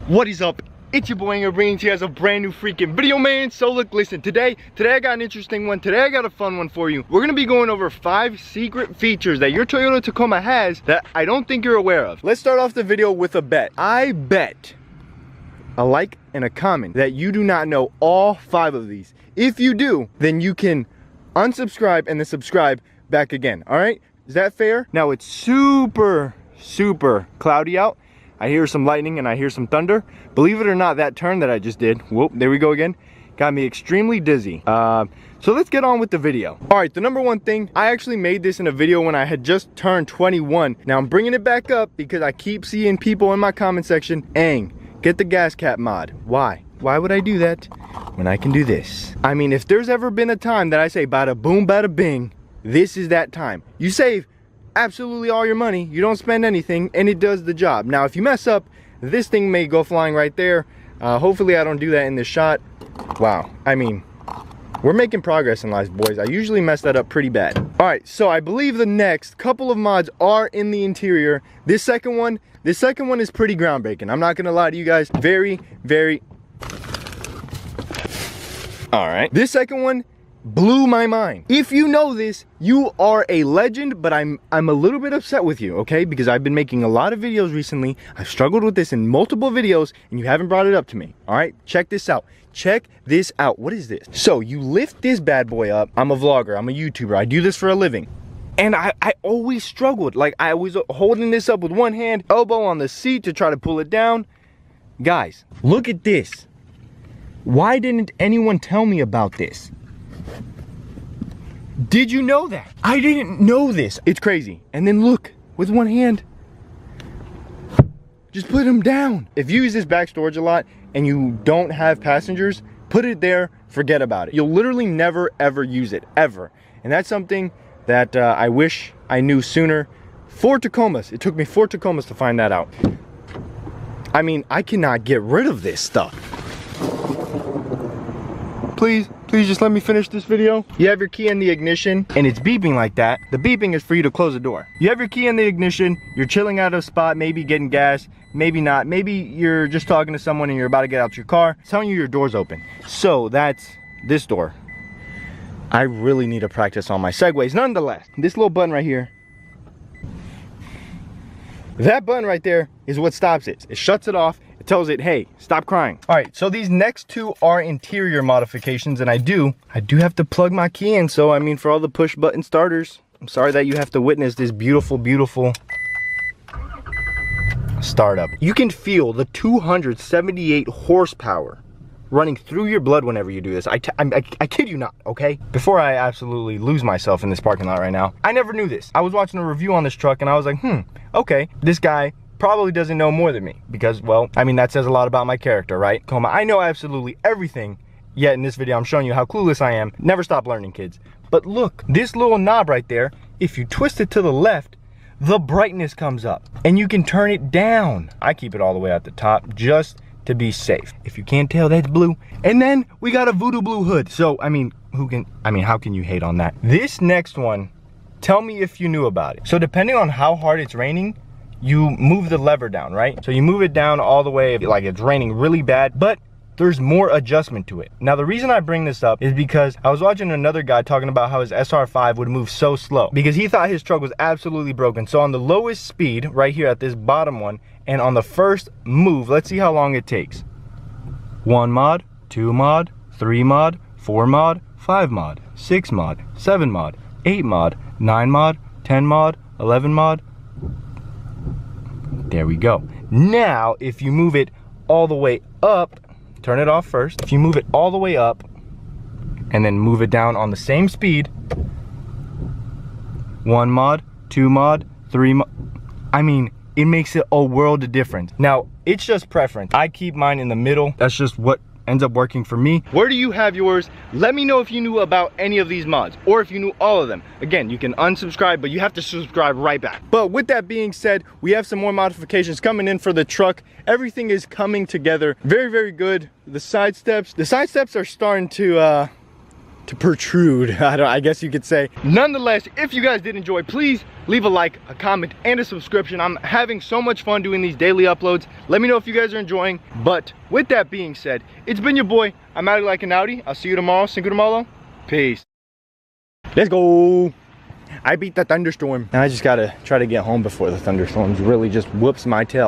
What is up? It's your boy Aing, bringing to you guys a brand new freaking video, man. So look, listen, today I got an interesting one. Today I got a fun one for you. We're gonna be going over 5 secret features that your Toyota Tacoma has that I don't think you're aware of. Let's start off the video with a bet. I bet a like and a comment that you do not know all 5 of these. If you do, then you can unsubscribe and then subscribe back again. All right, is that fair? Now it's super cloudy out. I hear some lightning and I hear some thunder. Believe it or not, that turn that I just did, whoop, there we go again, got me extremely dizzy. So let's get on with the video. All right, the number one thing, I actually made this in a video when I had just turned 21. Now I'm bringing it back up because I keep seeing people in my comment section, Aing, get the gas cap mod. Why? Why would I do that when I can do this? I mean, if there's ever been a time that I say bada boom, bada bing, this is that time. You save absolutely all your money, you don't spend anything, and it does the job. Now if you mess up, this thing may go flying right there. Hopefully I don't do that in this shot. Wow, I mean, we're making progress in life, boys. I usually mess that up pretty bad. All right, so I believe the next couple of mods are in the interior. This second one is pretty groundbreaking. I'm not gonna lie to you guys. Very all right, this second one blew my mind. If you know this, you are a legend, but I'm a little bit upset with you, okay? Because I've been making a lot of videos recently. I've struggled with this in multiple videos and you haven't brought it up to me. All right, check this out. Check this out. What is this? So you lift this bad boy up. I'm a vlogger, I'm a YouTuber, I do this for a living. And I always struggled. Like, I was holding this up with one hand, elbow on the seat to try to pull it down. Guys, look at this. Why didn't anyone tell me about this? Did you know that? I didn't know this. It's crazy. And then look, with one hand, just put them down. If you use this back storage a lot and you don't have passengers, put it there, forget about it. You'll literally never ever use it, ever. And that's something that I wish I knew sooner. 4 Tacomas, it took me 4 Tacomas to find that out. I mean, I cannot get rid of this stuff. Please just let me finish this video. You have your key in the ignition and it's beeping like that. The beeping is for you to close the door. You have your key in the ignition, you're chilling at a spot, maybe getting gas, maybe not. Maybe you're just talking to someone and you're about to get out your car. It's telling you your door's open. So that's this door. I really need to practice on my segues. Nonetheless, this little button right here, that button right there is what stops it. It shuts it off. It tells it, hey, stop crying. All right, so these next 2 are interior modifications, and I do have to plug my key in. So I mean, for all the push button starters, I'm sorry that you have to witness this beautiful startup. You can feel the 278 horsepower running through your blood whenever you do this. I kid you not, okay? Before I absolutely lose myself in this parking lot right now, I never knew this. I was watching a review on this truck and I was like, okay, this guy probably doesn't know more than me because, well, I mean, that says a lot about my character, right? Tacoma, I know absolutely everything, yet in this video I'm showing you how clueless I am. Never stop learning, kids. But look, this little knob right there, if you twist it to the left, the brightness comes up and you can turn it down. I keep it all the way at the top just to be safe. If you can't tell, that's blue. And then we got a voodoo blue hood. So I mean, how can you hate on that? This next one, tell me if you knew about it. So depending on how hard it's raining, you move the lever down, right? So you move it down all the way, like it's raining really bad, but there's more adjustment to it. Now the reason I bring this up is because I was watching another guy talking about how his SR5 would move so slow because he thought his truck was absolutely broken. So on the lowest speed, right here at this bottom one, and on the first move, let's see how long it takes. 1 mod, 2 mod, 3 mod, 4 mod, 5 mod, 6 mod, 7 mod, 8 mod, 9 mod, 10 mod, 11 mod. There we go. Now, if you move it all the way up, turn it off first. If you move it all the way up and then move it down on the same speed, 1 mod, 2 mod, 3 mod, I mean, it makes it a world of difference. Now, it's just preference. I keep mine in the middle. That's just what ends up working for me. Where do you have yours? Let me know if you knew about any of these mods or if you knew all of them. Again, you can unsubscribe, but you have to subscribe right back. But with that being said, we have some more modifications coming in for the truck. Everything is coming together very good. The side steps are starting to to protrude, I guess you could say. Nonetheless, if you guys did enjoy, please leave a like, a comment, and a subscription. I'm having so much fun doing these daily uploads. Let me know if you guys are enjoying. But with that being said, it's been your boy. I'm out like an Audi. I'll see you tomorrow. Cinco de Malo. Peace. Let's go. I beat the thunderstorm. Now I just gotta try to get home before the thunderstorms really just whoops my tail.